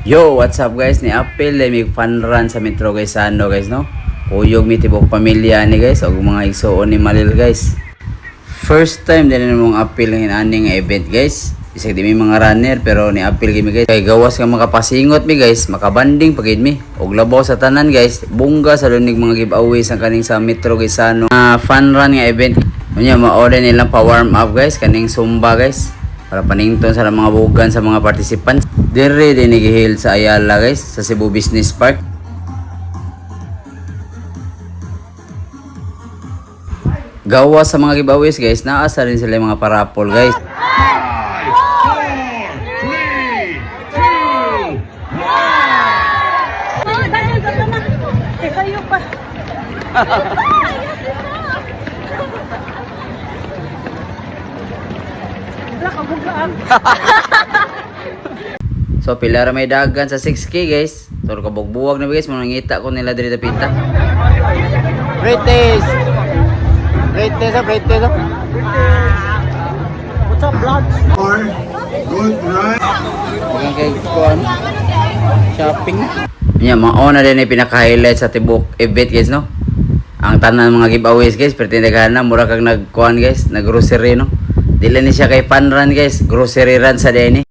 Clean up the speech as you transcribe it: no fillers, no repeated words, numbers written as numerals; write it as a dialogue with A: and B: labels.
A: Yo, what's up guys? Ni Apil may fun run sa Metro guys sa ano guys no. Kuyog mi tibok pamilya ni guys og mga igsoon ni Malil guys. First time din mong Apil ng aning event guys. Isig di mi mga runner pero ni Apil gimi guys. Kay gawas nga makapasingot mi guys, makabanding pagid mi. Og labaw sa tanan guys, bungga sa lunig mga giveaways ang kaning sa Metro guys sa ano. Fun run nga event. Unya ma-order nilang pa warm up guys kaning Zumba guys. Para panington sa mga bugan sa mga participants. Dire din nigihil sa Ayala guys, sa Cebu Business Park. Gawa sa mga giveaways guys, naasa rin sila yung mga parapol guys. So pila ra may dagan sa 6K guys. So kabugbuwag na guys, manangita ko nila diri sa pinta.
B: British. What's up, vlog?
C: Good run.
A: Hanggang kay kuan shopping. Nya mao na din ay pinaka-highlight sa tibok event guys no. Ang tanan mga giveaways guys, pertindagan na mura kag nagkuan guys, nag-grocery no. Dili ni siya kay fun run guys, grocery run sa din.